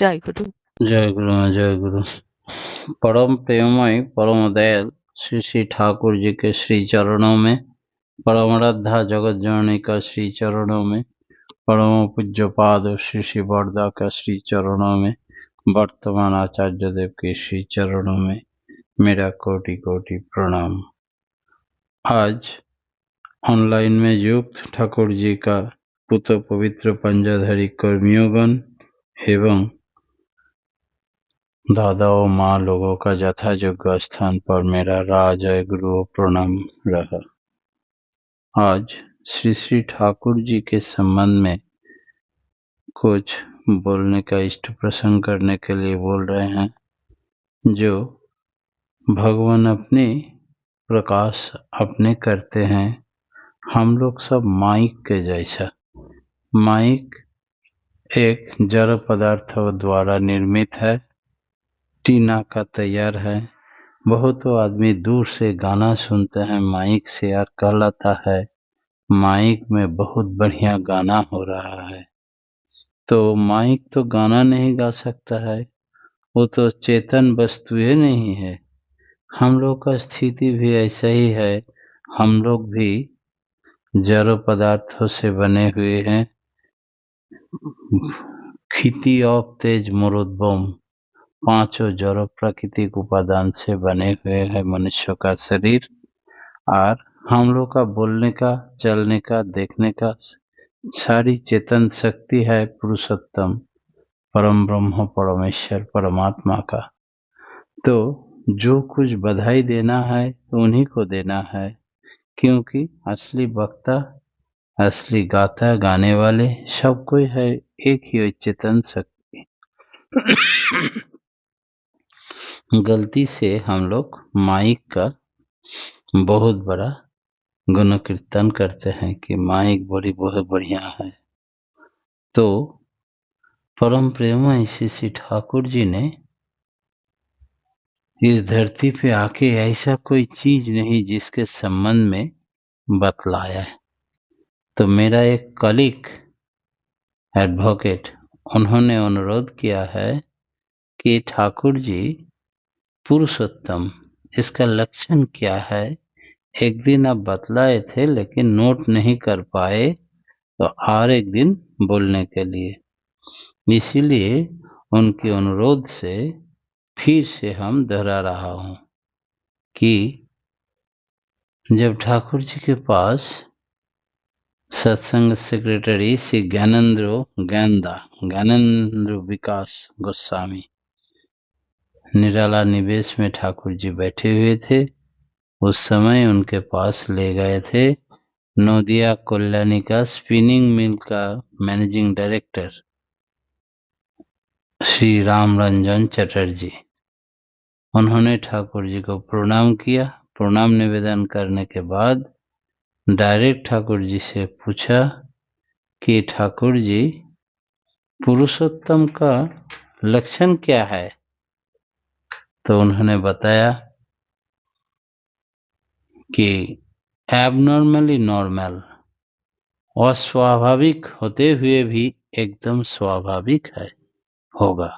जय गुरु। जय गुरु जय गुरु। परम प्रेममय परम दयाल श्री श्री ठाकुर जी के श्री चरणों में, परम श्रद्धा जगत जननी का श्री चरणों में, परम पूज्य पाद श्री श्री बरदा का श्री चरणों में, वर्तमान आचार्य देव के श्री चरणों में मेरा कोटि कोटि प्रणाम। आज ऑनलाइन में युक्त ठाकुर जी का पुत्र पवित्र पंजाधारी कर्मियोगण एवं दादा और माँ लोगों का यथायोग्य स्थान पर मेरा राजय गुरु प्रणाम रहा। आज श्री श्री ठाकुर जी के संबंध में कुछ बोलने का इष्ट प्रसंग करने के लिए बोल रहे हैं। जो भगवान अपने प्रकाश अपने करते हैं, हम लोग सब माइक के जैसा। माइक एक जड़ पदार्थ द्वारा निर्मित है, टीना का तैयार है। बहुत आदमी दूर से गाना सुनते हैं माइक से और कहलाता है माइक में बहुत बढ़िया गाना हो रहा है। तो माइक तो गाना नहीं गा सकता है, वो तो चेतन वस्तुएं नहीं है। हम लोग का स्थिति भी ऐसा ही है। हम लोग भी जड़ पदार्थों से बने हुए हैं। खिति और तेज मरुद्वम पांचों जड़ प्राकृतिक उपादान से बने हुए है मनुष्य का शरीर। और हम लोग का बोलने का, चलने का, देखने का सारी चेतन शक्ति है पुरुषोत्तम परम ब्रह्म परमेश्वर परमात्मा का। तो जो कुछ बधाई देना है उन्हीं को देना है, क्योंकि असली वक्ता, असली गाता, गाने वाले सब कोई है एक ही चेतन शक्ति। गलती से हम लोग माइक का बहुत बड़ा गुण कीर्तन करते हैं कि माइक बड़ी बहुत बढ़िया है। तो परम प्रेम श्री ठाकुर जी ने इस धरती पे आके ऐसा कोई चीज नहीं जिसके संबंध में बतलाया है। तो मेरा एक कलीग एडवोकेट, उन्होंने अनुरोध किया है कि ठाकुर जी पुरुषोत्तम, इसका लक्षण क्या है। एक दिन आप बतलाए थे लेकिन नोट नहीं कर पाए, तो और एक दिन बोलने के लिए, इसीलिए उनके अनुरोध से फिर से हम दोहरा रहा हूं कि जब ठाकुर जी के पास सत्संग सेक्रेटरी श्री ज्ञानेंद्र विकास गोस्वामी निराला निवेश में ठाकुर जी बैठे हुए थे, उस समय उनके पास ले गए थे नोदिया कल्याणी का स्पिनिंग मिल का मैनेजिंग डायरेक्टर श्री राम रंजन चटर्जी। उन्होंने ठाकुर जी को प्रणाम किया। प्रणाम निवेदन करने के बाद डायरेक्ट ठाकुर जी से पूछा कि ठाकुर जी पुरुषोत्तम का लक्षण क्या है। तो उन्होंने बताया कि एबनॉर्मली नॉर्मल, अस्वाभाविक होते हुए भी एकदम स्वाभाविक है होगा।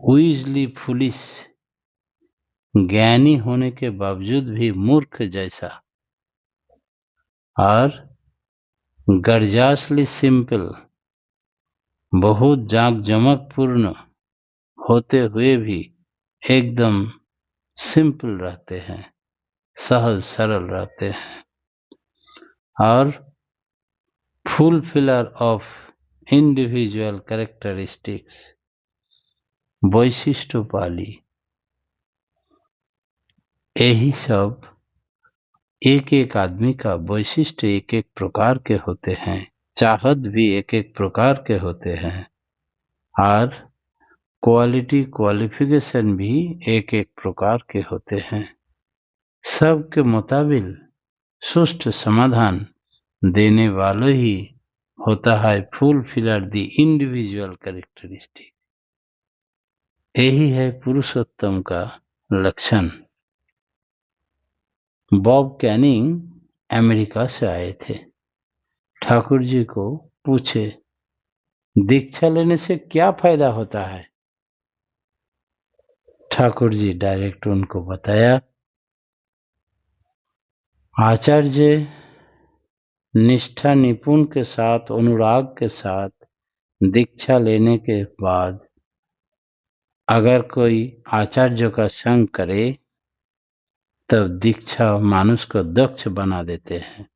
विजली फुलिश, ज्ञानी होने के बावजूद भी मूर्ख जैसा, और गर्जासली सिंपल, बहुत जाक जमक पूर्ण होते हुए भी एकदम सिंपल रहते हैं, सहज सरल रहते हैं, और फुलफिलर ऑफ इंडिविजुअल कैरेक्टरिस्टिक्स, वैशिष्टोपाली। यही सब एक एक आदमी का वैशिष्ट एक एक प्रकार के होते हैं, चाहत भी एक एक प्रकार के होते हैं, और क्वालिटी क्वालिफिकेशन भी एक एक प्रकार के होते हैं। सबके मुताबिक सुष्ट समाधान देने वालों ही होता है फुलफिलर द इंडिविजुअल कैरेक्टरिस्टिक। यही है पुरुषोत्तम का लक्षण। बॉब कैनिंग अमेरिका से आए थे, ठाकुर जी को पूछे दीक्षा लेने से क्या फायदा होता है? ठाकुर जी डायरेक्ट उनको बताया, आचार्य निष्ठा निपुण के साथ, अनुराग के साथ दीक्षा लेने के बाद अगर कोई आचार्य का संग करे तब दीक्षा मानुष को दक्ष बना देते हैं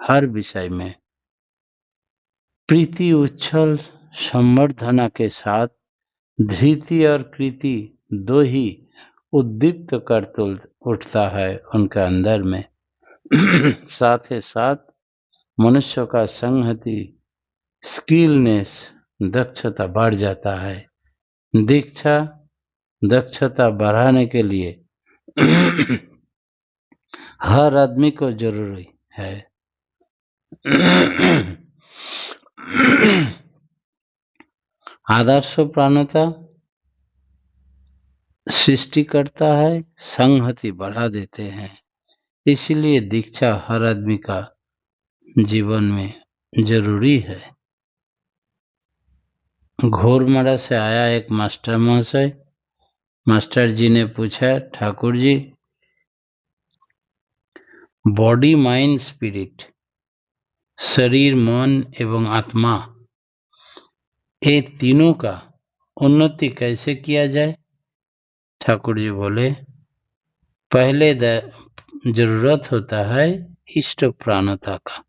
हर विषय में। प्रीति उच्छल संवर्धना के साथ धृति और कृति दो ही उद्दीप्त कर उठता है उनके अंदर में। साथ ही साथ मनुष्य का संहति स्किलनेस दक्षता बढ़ जाता है। दीक्षा दक्षता बढ़ाने के लिए हर आदमी को जरूरी है। आदर्श प्राणता सृष्टि करता है, संहति बढ़ा देते हैं। इसीलिए दीक्षा हर आदमी का जीवन में जरूरी है। घोरमरा से आया एक मास्टर महाशय, मास्टर जी ने पूछा, Thakur ji body mind spirit, शरीर मन एवं आत्मा, ये तीनों का उन्नति कैसे किया जाए? ठाकुर जी बोले, पहले जरूरत होता है इष्ट प्राणता का।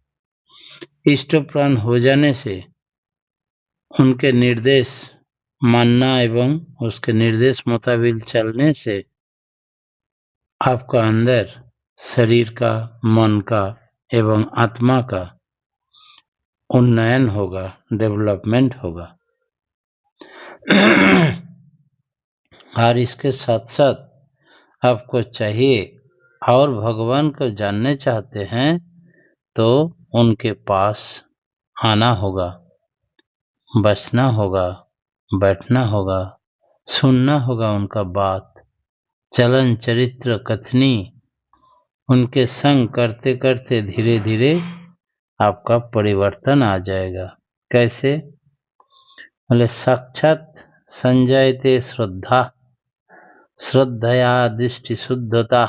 इष्ट प्राण हो जाने से उनके निर्देश मानना एवं उसके निर्देश मुताबिक चलने से आपका अंदर शरीर का, मन का एवं आत्मा का उन्नयन होगा, डेवलपमेंट होगा। और इसके साथ साथ आपको चाहिए और भगवान को जानने चाहते हैं तो उनके पास आना होगा, बसना होगा, बैठना होगा, सुनना होगा उनका बात, चलन चरित्र कथनी उनके संग करते करते धीरे धीरे आपका परिवर्तन आ जाएगा। कैसे? बोले साक्षात संजायते श्रद्धा, श्रद्धया दृष्टि शुद्धता,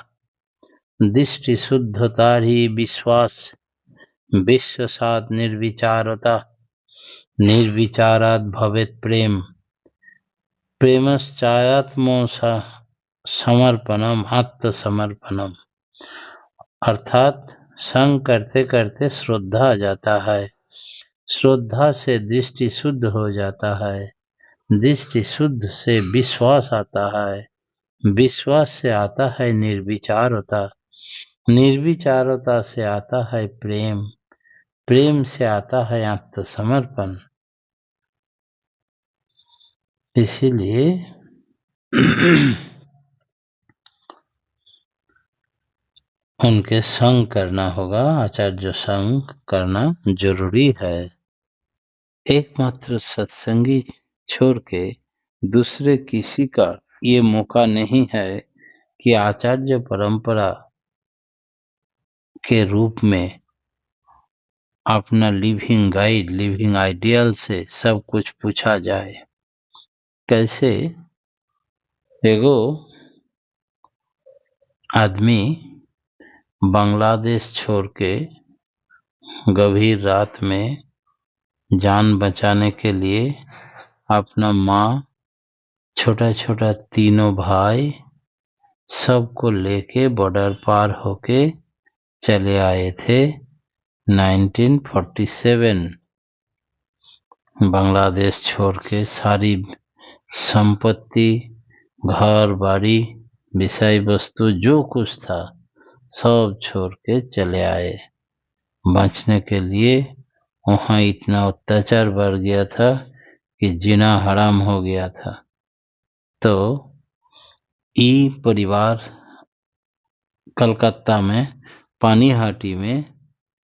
दृष्टि शुद्धता ही विश्वास, विश्वासात् निर्विचारता, निर्विचारात् भवेत् प्रेम, प्रेमश्चात्म समर्पणम आत्मसमर्पणम। अर्थात संग करते करते श्रद्धा आ जाता है, श्रद्धा से दृष्टि शुद्ध हो जाता है, दृष्टि शुद्ध से विश्वास आता है, विश्वास से आता है निर्विचारता, निर्विचारता से आता है प्रेम, प्रेम से आता है आत्मसमर्पण। इसीलिए उनके संग करना होगा, आचार्य संग करना जरूरी है। एकमात्र सत्संगी छोड़ के दूसरे किसी का ये मौका नहीं है कि आचार्य परंपरा के रूप में अपना लिविंग गाइड, लिविंग आइडियल से सब कुछ पूछा जाए। कैसे? एगो आदमी बांग्लादेश छोड़ के गंभीर रात में जान बचाने के लिए अपना माँ, छोटा छोटा तीनों भाई सबको लेके बॉर्डर पार होके चले आए थे 1947। बांग्लादेश छोड़ के सारी संपत्ति, घर बाड़ी, विषय वस्तु जो कुछ था सब छोड़ के चले आए। बचने के लिए वहाँ इतना अत्याचार बढ़ गया था कि जीना हराम हो गया था। तो ये परिवार कलकत्ता में पानीहाटी में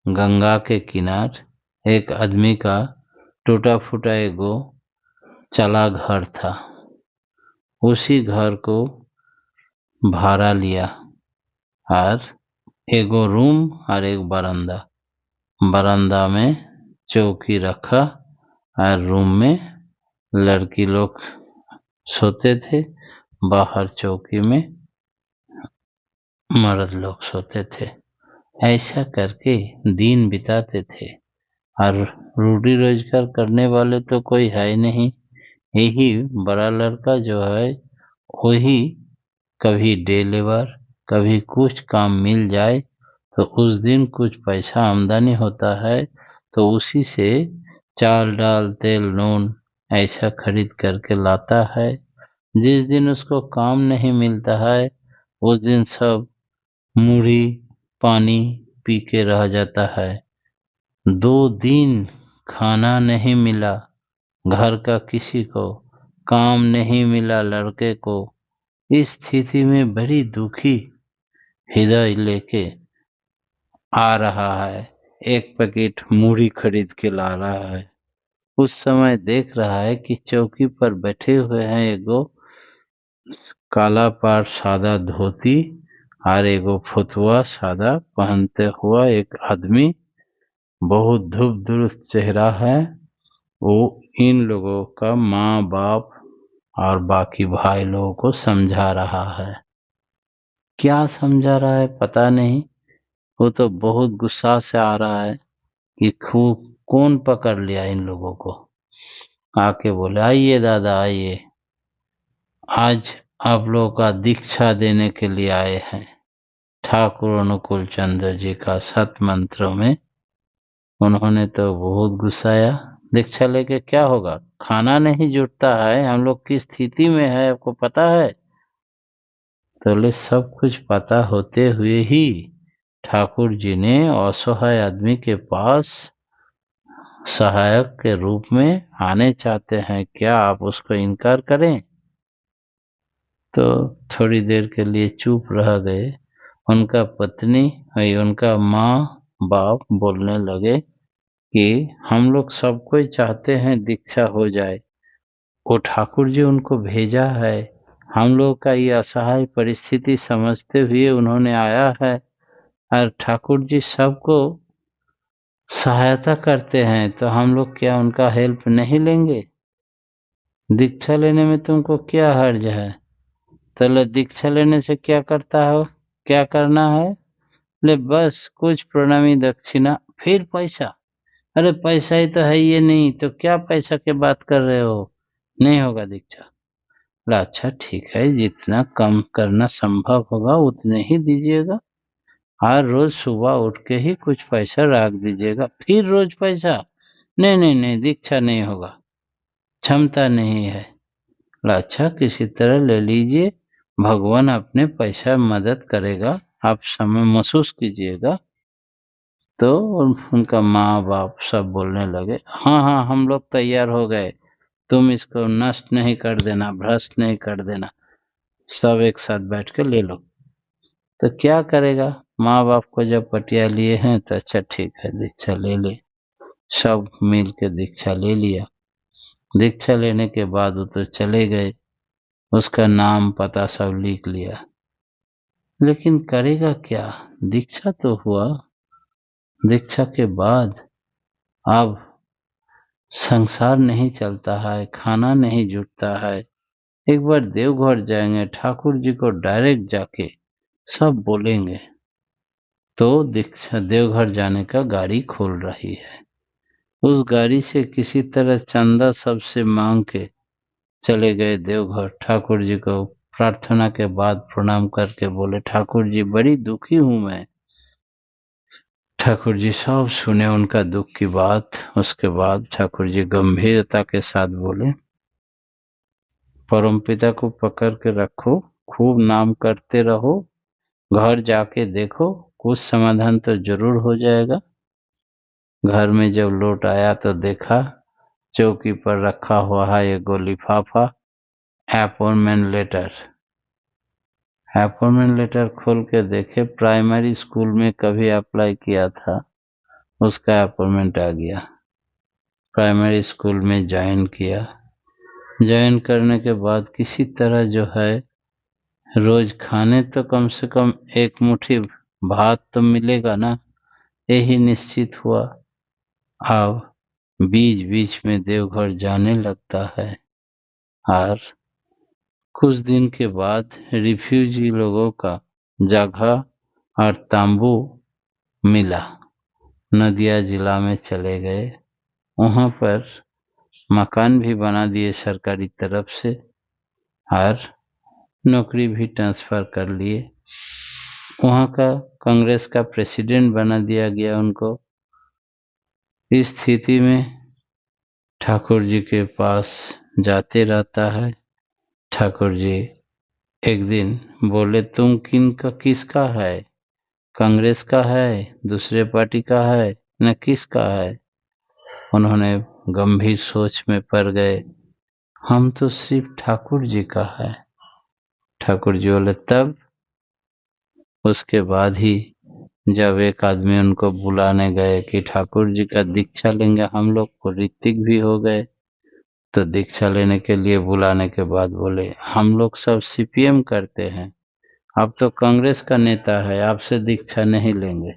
गंगा के किनार एक आदमी का टूटा फूटा एगो चला घर था, उसी घर को भाड़ा लिया और एगो रूम और एक बरामदा, बरामदा में चौकी रखा और रूम में लड़की लोग सोते थे, बाहर चौकी में मर्द लोग सोते थे। ऐसा करके दिन बिताते थे। और रोटी रोजगार करने वाले तो कोई है नहीं। यही बड़ा लड़का जो है वही कभी डे लेबर, कभी कुछ काम मिल जाए तो उस दिन कुछ पैसा आमदनी होता है तो उसी से चाल डाल तेल नून ऐसा खरीद करके लाता है। जिस दिन उसको काम नहीं मिलता है उस दिन सब मुढ़ी पानी पी के रह जाता है। 2 दिन खाना नहीं मिला, घर का किसी को काम नहीं मिला लड़के को। इस स्थिति में बड़ी दुखी हृदय लेके आ रहा है, एक पैकेट मूढ़ी खरीद के ला रहा है। उस समय देख रहा है कि चौकी पर बैठे हुए हैं एगो काला पाड़ सादा धोती और एगो फुतवा सादा पहनते हुआ एक आदमी, बहुत धूप दुरुस्त चेहरा है। वो इन लोगों का माँ बाप और बाकी भाई लोगों को समझा रहा है। क्या समझा रहा है पता नहीं। वो तो बहुत गुस्सा से आ रहा है कि खूब कौन पकड़ लिया इन लोगों को। आके बोले, आइए दादा आइए, आज आप लोगों का दीक्षा देने के लिए आए हैं। ठाकुर अनुकूल चंद्र जी का सत मंत्रों में उन्होंने तो बहुत गुस्साया। दीक्षा लेके क्या होगा, खाना नहीं जुटता है, हम लोग की स्थिति में है आपको पता है। तो सब कुछ पता होते हुए ही ठाकुर जी ने असहाय आदमी के पास सहायक के रूप में आने चाहते हैं, क्या आप उसको इनकार करें। तो थोड़ी देर के लिए चुप रह गए। उनका पत्नी उनका माँ बाप बोलने लगे कि हम लोग सब कोई चाहते हैं दीक्षा हो जाए, वो ठाकुर जी उनको भेजा है, हम लोग का ये असहाय परिस्थिति समझते हुए उन्होंने आया है और ठाकुर जी सबको सहायता करते हैं तो हम लोग क्या उनका हेल्प नहीं लेंगे। दीक्षा लेने में तुमको क्या हर्ज है। तो दीक्षा लेने से क्या करता हो, क्या करना है। ले बस कुछ प्रणामी दक्षिणा फिर पैसा। अरे पैसा ही तो है ये नहीं तो क्या पैसा की बात कर रहे हो, नहीं होगा दीक्षा। बोला अच्छा ठीक है, जितना कम करना संभव होगा उतने ही दीजिएगा। हर रोज सुबह उठ के ही कुछ पैसा रख दीजिएगा, फिर रोज पैसा। नहीं नहीं नहीं, दीक्षा नहीं होगा, क्षमता नहीं है। बोला अच्छा किसी तरह ले लीजिए, भगवान अपने पैसा मदद करेगा, आप समय महसूस कीजिएगा। तो उनका माँ बाप सब बोलने लगे, हाँ हाँ हम लोग तैयार हो गए, तुम इसको नष्ट नहीं कर देना, भ्रष्ट नहीं कर देना, सब एक साथ बैठ के ले लो। तो क्या करेगा, माँ बाप को जब पटिया लिए हैं तो अच्छा ठीक है दीक्षा ले ले। सब मिल के दीक्षा ले लिया। दीक्षा लेने के बाद वो तो चले गए, उसका नाम पता सब लिख लिया। लेकिन करेगा क्या, दीक्षा तो हुआ। दीक्षा के बाद अब संसार नहीं चलता है, खाना नहीं जुटता है। एक बार देवघर जाएंगे, ठाकुर जी को डायरेक्ट जाके सब बोलेंगे। तो दीक्षा देवघर जाने का गाड़ी खोल रही है। उस गाड़ी से किसी तरह चंदा सबसे मांग के चले गए देवघर। ठाकुर जी को प्रार्थना के बाद प्रणाम करके बोले, ठाकुर जी बड़ी दुखी हूं मैं। ठाकुर जी सब सुने उनका दुख की बात। उसके बाद ठाकुर जी गंभीरता के साथ बोले, परमपिता को पकड़ के रखो, खूब नाम करते रहो, घर जाके देखो कुछ समाधान तो जरूर हो जाएगा। घर में जब लौट आया तो देखा चौकी पर रखा हुआ है एगो लिफाफा, अपॉइंटमेंट लेटर। अपॉइंटमेंट लेटर खोल के देखे, प्राइमरी स्कूल में कभी अप्लाई किया था उसका अपॉइंटमेंट आ गया। प्राइमरी स्कूल में ज्वाइन किया। ज्वाइन करने के बाद किसी तरह जो है रोज खाने तो कम से कम एक मुट्ठी भात तो मिलेगा ना, यही निश्चित हुआ। अब बीच बीच में देवघर जाने लगता है और कुछ दिन के बाद रिफ्यूजी लोगों का जगह और तंबू मिला। नदिया जिला में चले गए, वहां पर मकान भी बना दिए सरकारी तरफ से और नौकरी भी ट्रांसफर कर लिए। वहां का कांग्रेस का प्रेसिडेंट बना दिया गया उनको। इस स्थिति में ठाकुर जी के पास जाते रहता है। ठाकुर जी एक दिन बोले, तुम किसका है? कांग्रेस का है, दूसरे पार्टी का है, न किसका है? उन्होंने गंभीर सोच में पड़ गए। हम तो सिर्फ ठाकुर जी का है। ठाकुर जी बोले, तब? उसके बाद ही जब एक आदमी उनको बुलाने गए कि ठाकुर जी का दीक्षा लेंगे हम लोग, को ऋतिक भी हो गए, तो दीक्षा लेने के लिए बुलाने के बाद बोले, हम लोग सब सीपीएम करते हैं, आप तो कांग्रेस का नेता है, आपसे दीक्षा नहीं लेंगे।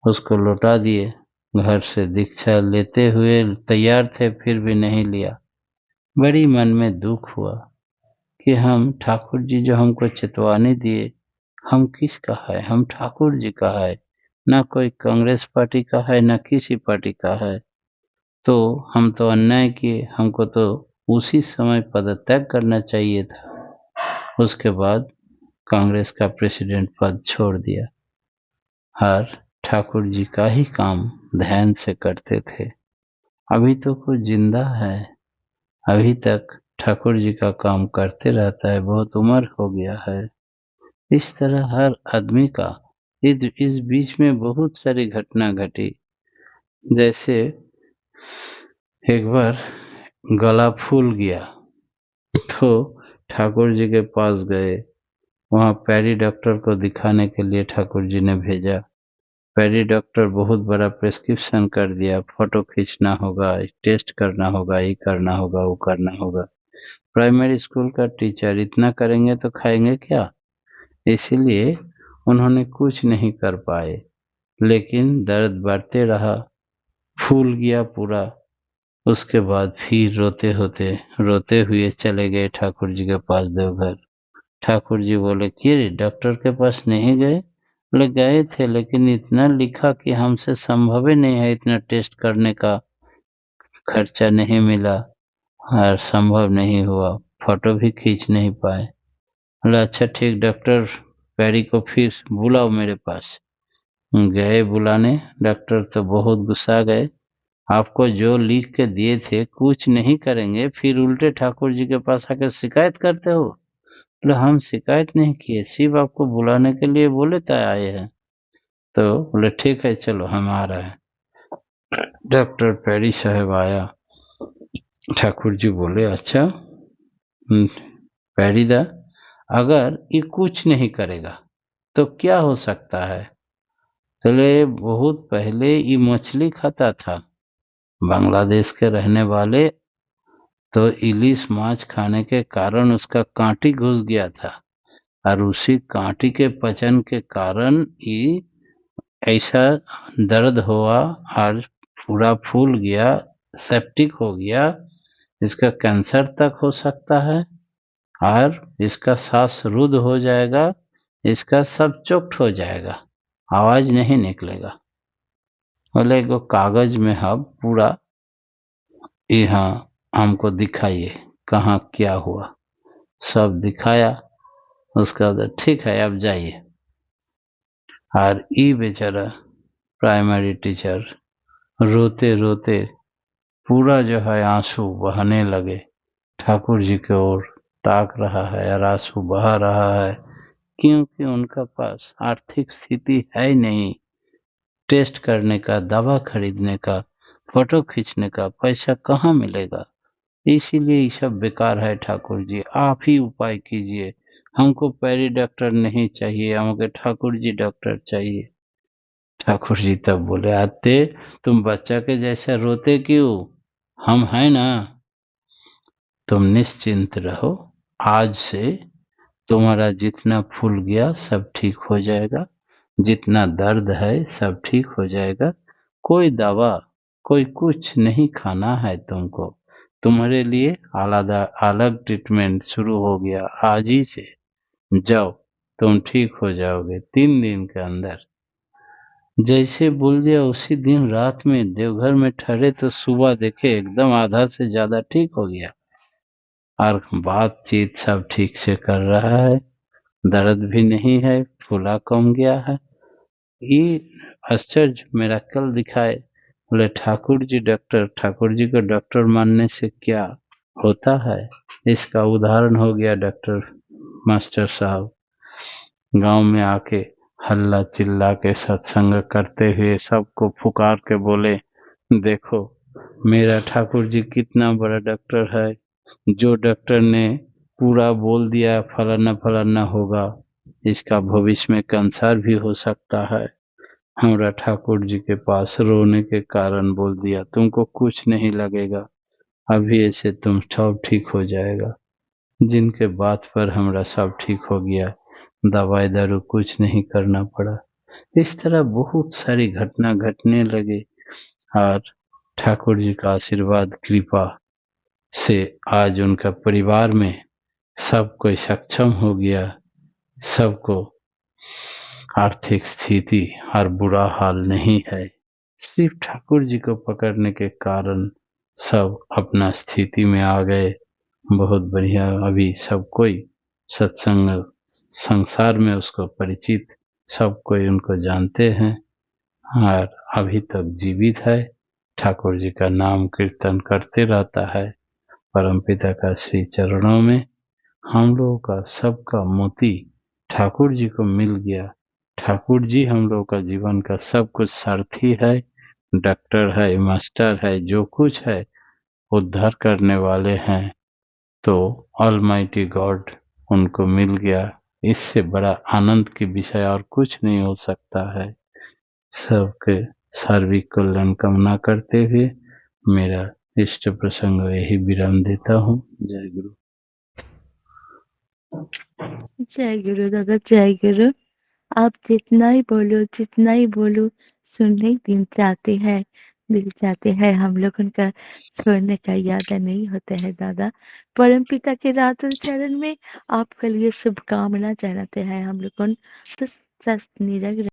उसको लौटा दिए। घर से दीक्षा लेते हुए तैयार थे, फिर भी नहीं लिया। बड़ी मन में दुख हुआ कि हम ठाकुर जी जो हमको चेतवानी दिए, हम किसका है? हम ठाकुर जी का है, ना कोई कांग्रेस पार्टी का है, ना किसी पार्टी का है। तो हम तो अन्याय किए, हमको तो उसी समय पदत्याग करना चाहिए था। उसके बाद कांग्रेस का प्रेसिडेंट पद छोड़ दिया और ठाकुर जी का ही काम ध्यान से करते थे। अभी तो कुछ जिंदा है, अभी तक ठाकुर जी का काम करते रहता है, बहुत उम्र हो गया है। इस तरह हर आदमी का इस बीच में बहुत सारी घटना घटी। जैसे एक बार गला फूल गया तो ठाकुर जी के पास गए। वहां पैरी डॉक्टर को दिखाने के लिए ठाकुर जी ने भेजा। पैरी डॉक्टर बहुत बड़ा प्रेस्क्रिप्शन कर दिया, फोटो खींचना होगा, टेस्ट करना होगा, ये करना होगा, वो करना होगा। प्राइमरी स्कूल का टीचर इतना करेंगे तो खाएंगे क्या? इसीलिए उन्होंने कुछ नहीं कर पाए, लेकिन दर्द बढ़ते रहा, फूल गया पूरा। उसके बाद फिर रोते हुए चले गए ठाकुर जी के पास देवघर। ठाकुर जी बोले, कि रे डॉक्टर के पास नहीं गए? बोले, गए थे, लेकिन इतना लिखा कि हमसे संभव ही नहीं है, इतना टेस्ट करने का खर्चा नहीं मिला और संभव नहीं हुआ, फोटो भी खींच नहीं पाए। बोले, अच्छा ठीक, डॉक्टर पैरी को फिर बुलाओ मेरे पास। गए बुलाने, डॉक्टर तो बहुत गुस्सा गए। आपको जो लिख के दिए थे कुछ नहीं करेंगे, फिर उल्टे ठाकुर जी के पास आकर शिकायत करते हो? बोले, हम शिकायत नहीं किए, सिर्फ आपको बुलाने के लिए बोले तो आए हैं। तो बोले, ठीक है, चलो हम आ रहे हैं। डॉक्टर पैरी साहब आया। ठाकुर जी बोले, अच्छा पैरीदा, अगर ये कुछ नहीं करेगा तो क्या हो सकता है? चले, बहुत पहले ये मछली खाता था, बांग्लादेश के रहने वाले, तो इलिश माछ खाने के कारण उसका कांटी घुस गया था और उसी कांटी के पचन के कारण ये ऐसा दर्द हुआ और पूरा फूल गया, सेप्टिक हो गया। इसका कैंसर तक हो सकता है और इसका सांस रुद्ध हो जाएगा, इसका सब चोट हो जाएगा, आवाज नहीं निकलेगा। बोले, एगो कागज में हम पूरा यहाँ हमको दिखाइए कहाँ क्या हुआ। सब दिखाया। उसका बाद ठीक है, अब जाइए। और ई बेचारा प्राइमरी टीचर रोते रोते पूरा जो है आंसू बहने लगे, ठाकुर जी की ओर ताक रहा है और आंसू बहा रहा है, क्योंकि उनका पास आर्थिक स्थिति है नहीं टेस्ट करने का, दवा खरीदने का, फोटो खींचने का पैसा कहाँ मिलेगा। इसीलिए ये सब बेकार है। ठाकुर जी आप ही उपाय कीजिए, हमको पैरी डॉक्टर नहीं चाहिए, हमको ठाकुर जी डॉक्टर चाहिए। ठाकुर जी तब बोले, आते तुम बच्चा के जैसा रोते क्यों? हम हैं ना। तुम निश्चिंत रहो, आज से तुम्हारा जितना फूल गया सब ठीक हो जाएगा, जितना दर्द है सब ठीक हो जाएगा। कोई दवा कोई कुछ नहीं खाना है तुमको। तुम्हारे लिए आलादा अलग ट्रीटमेंट शुरू हो गया आज ही से। जाओ, तुम ठीक हो जाओगे 3 दिन के अंदर। जैसे बोल दिया उसी दिन रात में देवघर में ठहरे तो सुबह देखे एकदम आधा से ज्यादा ठीक हो गया और बातचीत सब ठीक से कर रहा है। दर्द भी नहीं है, फूला कम गया है। ये आश्चर्य मेरा कल दिखाए। बोले ठाकुर जी को डॉक्टर मानने से क्या होता है। इसका उदाहरण हो गया डॉक्टर मास्टर साहब। गांव में आके हल्ला चिल्ला के सत्संग करते हुए सबको पुकार के बोले, देखो मेरा ठाकुर जी कितना बड़ा डॉक्टर है। जो डॉक्टर ने पूरा बोल दिया फलाना फलाना होगा, इसका भविष्य में कैंसर भी हो सकता है। हमरा ठाकुर जी के पास रोने के कारण बोल दिया तुमको कुछ नहीं लगेगा, अभी ऐसे तुम सब ठीक हो जाएगा। जिनके बात पर हमरा सब ठीक हो गया, दवाई दारू कुछ नहीं करना पड़ा। इस तरह बहुत सारी घटना घटने लगे और ठाकुर जी का आशीर्वाद कृपा से आज उनका परिवार में सब कोई सक्षम हो गया। सबको आर्थिक स्थिति और बुरा हाल नहीं है। सिर्फ ठाकुर जी को पकड़ने के कारण सब अपना स्थिति में आ गए। बहुत बढ़िया। अभी सब कोई सत्संग संसार में उसको परिचित, सब कोई उनको जानते हैं और अभी तक जीवित है। ठाकुर जी का नाम कीर्तन करते रहता है। परमपिता का श्री चरणों में हम लोगों का सबका मोती ठाकुर जी को मिल गया। ठाकुर जी हम लोगों का जीवन का सब कुछ सारथी है, डॉक्टर है, मास्टर है, जो कुछ है उद्धार करने वाले हैं। तो ऑलमाइटी गॉड उनको मिल गया। इससे बड़ा आनंद की विषय और कुछ नहीं हो सकता है। सबके सार्विक कल्याण कामना करते हुए मेरा इष्ट प्रसंग यही विराम देता हूँ। जय गुरु। जय गुरु दादा, जय गुरु। आप जितना ही बोलो सुनने दिल चाहते हैं हम लोग उनका छोड़ने का इरादा नहीं होता है दादा। परमपिता के रातुल चरण में आपके लिए शुभकामना चाहते हैं हम लोग। स्वस्थ निरग